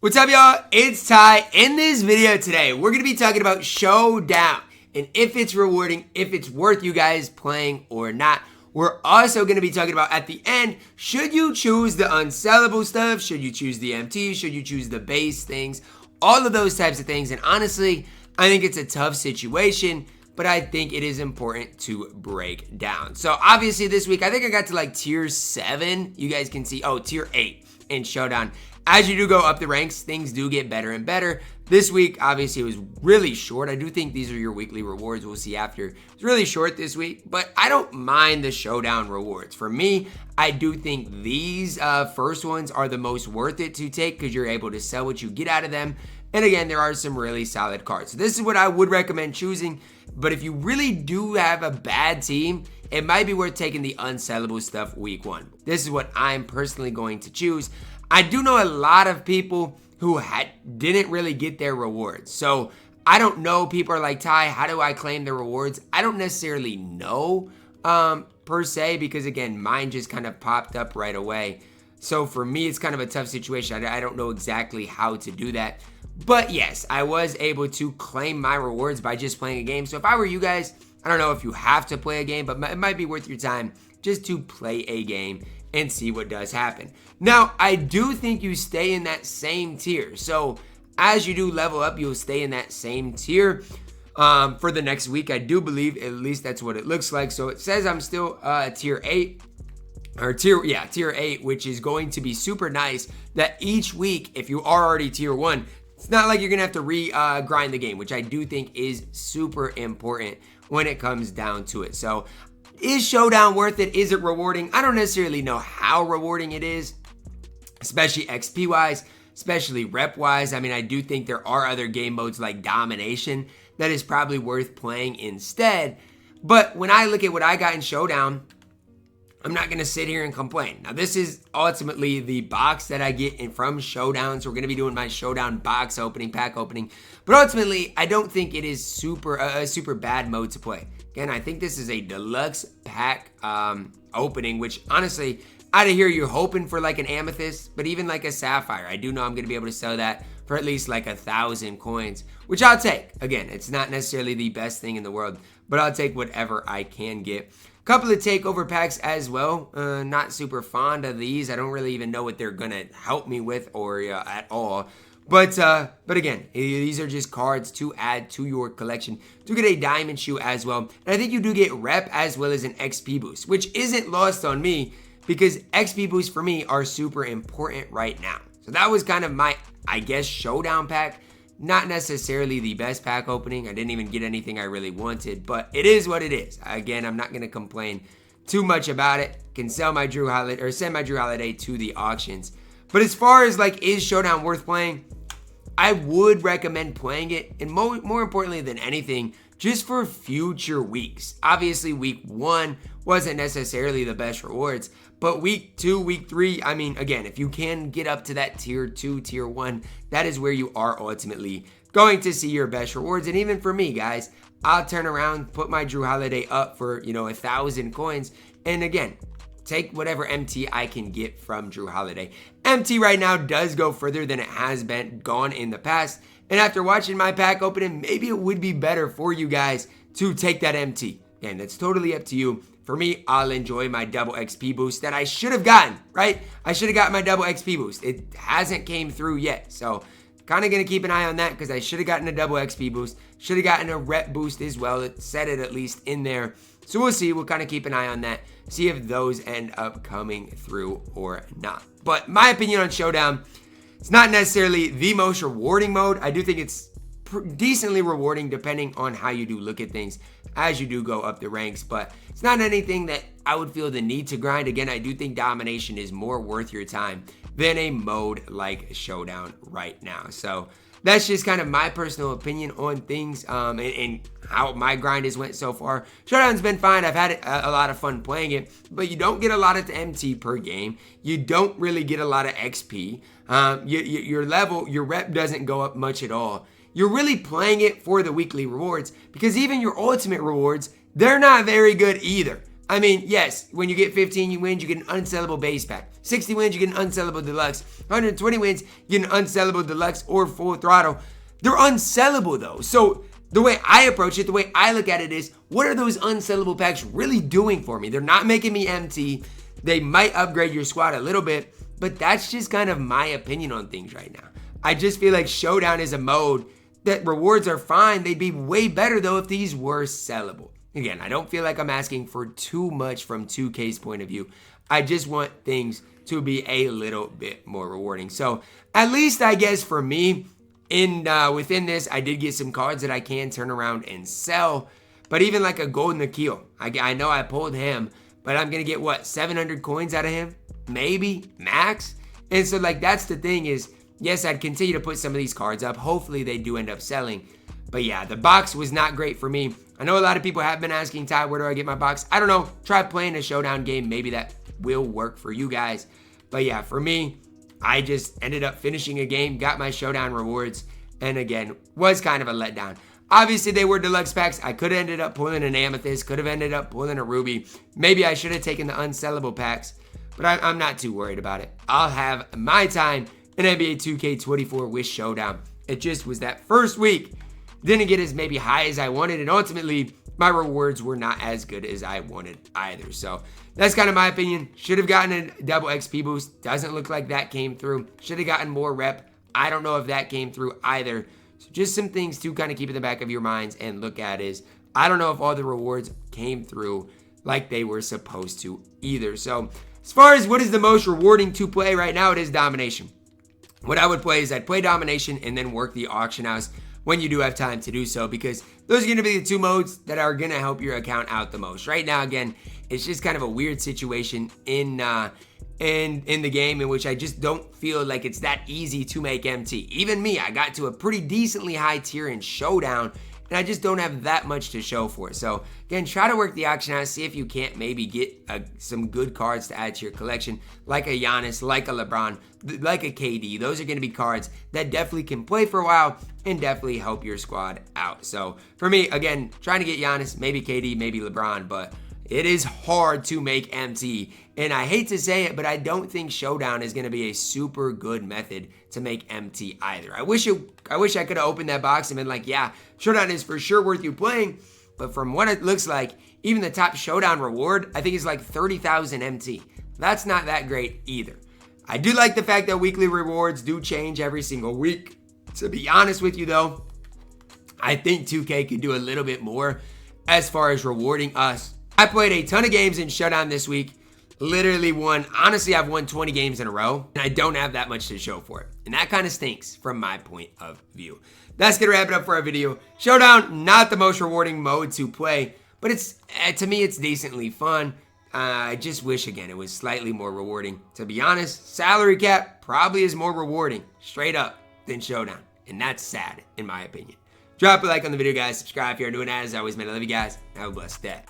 What's up, y'all? It's Ty. In this video today, we're going to be talking about Showdown and if it's rewarding, if it's worth you guys playing or not. We're also going to be talking about at the end, should you choose the unsellable stuff? Should you choose the MT? Should you choose the base things? All of those types of things. And honestly, I think it's a tough situation, but I think it is important to break down. So obviously this week, I think I got to like tier 7. You guys can see, tier 8 in Showdown. As you do go up the ranks, things do get better and better. This week, obviously, it was really short. I do think these are your weekly rewards. We'll see after. It's really short this week, but I don't mind the Showdown rewards. For me, I do think these first ones are the most worth it to take because you're able to sell what you get out of them. And again, there are some really solid cards. So this is what I would recommend choosing. But if you really do have a bad team, it might be worth taking the unsellable stuff week 1. This is what I'm personally going to choose. I do know a lot of people who didn't really get their rewards. So I don't know. People are like, Ty, how do I claim the rewards? I don't necessarily know per se because, again, mine just kind of popped up right away. So for me, it's kind of a tough situation. I don't know exactly how to do that. But yes, I was able to claim my rewards by just playing a game. So if I were you guys, I don't know if you have to play a game, but it might be worth your time just to play a game and see what does happen. Now, I do think you stay in that same tier. So as you do level up, you'll stay in that same tier for the next week. I do believe, at least that's what it looks like. So it says I'm still tier 8. Tier 8, which is going to be super nice that each week, if you are already tier 1, it's not like you're going to have to grind the game, which I do think is super important when it comes down to it. So is Showdown worth it? Is it rewarding? I don't necessarily know how rewarding it is, especially XP-wise, especially rep-wise. I mean, I do think there are other game modes like Domination that is probably worth playing instead. But when I look at what I got in Showdown, I'm not going to sit here and complain. Now, this is ultimately the box that I get from Showdown. So we're going to be doing my Showdown box opening, pack opening. But ultimately, I don't think it is a super bad mode to play. Again, I think this is a deluxe pack opening, which honestly, out of here, you're hoping for like an amethyst, but even like a sapphire. I do know I'm going to be able to sell that for at least like 1,000 coins, which I'll take. Again, it's not necessarily the best thing in the world, but I'll take whatever I can get. Couple of takeover packs as well. Not super fond of these. I don't really even know what they're going to help me with or at all. But again, these are just cards to add to your collection to get a diamond shoe as well. And I think you do get rep as well as an XP boost, which isn't lost on me because XP boosts for me are super important right now. So that was kind of my, I guess, Showdown pack. Not necessarily the best pack opening. I didn't even get anything I really wanted, but it is what it is. Again, I'm not going to complain too much about it. Can sell my Drew Holiday or send my Drew Holiday to the auctions. But as far as like, is Showdown worth playing? I would recommend playing it, and more importantly than anything, just for future weeks. Obviously, week 1 wasn't necessarily the best rewards, but week 2, week 3, I mean, again, if you can get up to that tier 2, tier 1, that is where you are ultimately going to see your best rewards. And even for me, guys, I'll turn around, put my Drew Holiday up for, 1,000 coins, and again, take whatever MT I can get from Drew Holiday. MT right now does go further than it has gone in the past. And after watching my pack opening, maybe it would be better for you guys to take that MT. Again, that's totally up to you. For me, I'll enjoy my double XP boost that I should have gotten, right? I should have gotten my double XP boost. It hasn't came through yet. So kind of going to keep an eye on that because I should have gotten a double XP boost. Should have gotten a rep boost as well. It said it at least in there. So we'll see. We'll kind of keep an eye on that. See if those end up coming through or not. But my opinion on Showdown, it's not necessarily the most rewarding mode. I do think it's decently rewarding depending on how you do look at things as you do go up the ranks. But it's not anything that I would feel the need to grind. Again, I do think Domination is more worth your time than a mode like Showdown right now. So that's just kind of my personal opinion on things and how my grind has went so far. Showdown's been fine. I've had a lot of fun playing it, but you don't get a lot of MT per game. You don't really get a lot of XP. Your rep doesn't go up much at all. You're really playing it for the weekly rewards because even your ultimate rewards, they're not very good either. I mean, yes, when you get 15 wins, you get an unsellable base pack. 60 wins, you get an unsellable deluxe. 120 wins, you get an unsellable deluxe or full throttle. They're unsellable though. So the way I approach it, the way I look at it is, what are those unsellable packs really doing for me? They're not making me MT. They might upgrade your squad a little bit, but that's just kind of my opinion on things right now. I just feel like Showdown is a mode that rewards are fine. They'd be way better though if these were sellable. Again, I don't feel like I'm asking for too much from 2K's point of view. I just want things to be a little bit more rewarding. So at least I guess for me, within this, I did get some cards that I can turn around and sell. But even like a Golden Akil, I know I pulled him, but I'm going to get what, 700 coins out of him? Maybe, max? And so like that's the thing is, yes, I'd continue to put some of these cards up. Hopefully they do end up selling. But yeah, the box was not great for me. I know a lot of people have been asking, Ty, where do I get my box? I don't know. Try playing a Showdown game. Maybe that will work for you guys. But yeah, for me, I just ended up finishing a game, got my Showdown rewards, and again, was kind of a letdown. Obviously, they were deluxe packs. I could have ended up pulling an Amethyst, could have ended up pulling a Ruby. Maybe I should have taken the unsellable packs, but I'm not too worried about it. I'll have my time in NBA 2K24 with Showdown. It just was that first week. Didn't get as maybe high as I wanted, and ultimately, my rewards were not as good as I wanted either. So that's kind of my opinion. Should have gotten a double XP boost. Doesn't look like that came through. Should have gotten more rep. I don't know if that came through either. So just some things to kind of keep in the back of your minds and look at is, I don't know if all the rewards came through like they were supposed to either. So as far as what is the most rewarding to play right now, it is Domination. What I would play is I'd play Domination and then work the auction house when you do have time to do so, because those are going to be the two modes that are going to help your account out the most. Right now, again, it's just kind of a weird situation in the game in which I just don't feel like it's that easy to make MT. Even me, I got to a pretty decently high tier in Showdown, and I just don't have that much to show for it. So again, try to work the auction house, see if you can't maybe get some good cards to add to your collection, like a Giannis, like a LeBron, like a KD. Those are going to be cards that definitely can play for a while and definitely help your squad out. So for me, again, trying to get Giannis, maybe KD, maybe LeBron, but it is hard to make MT. And I hate to say it, but I don't think Showdown is going to be a super good method to make MT either. I wish I could have opened that box and been like, yeah, Showdown is for sure worth you playing. But from what it looks like, even the top Showdown reward, I think is like 30,000 MT. That's not that great either. I do like the fact that weekly rewards do change every single week. To be honest with you though, I think 2K could do a little bit more as far as rewarding us. I played a ton of games in Showdown this week. Literally won. Honestly, I've won 20 games in a row, and I don't have that much to show for it. And that kind of stinks from my point of view. That's going to wrap it up for our video. Showdown, not the most rewarding mode to play, but it's to me, it's decently fun. I just wish, again, it was slightly more rewarding. To be honest, salary cap probably is more rewarding, straight up, than Showdown. And that's sad, in my opinion. Drop a like on the video, guys. Subscribe if you're new, and as always, man, I love you guys. Have a blessed day.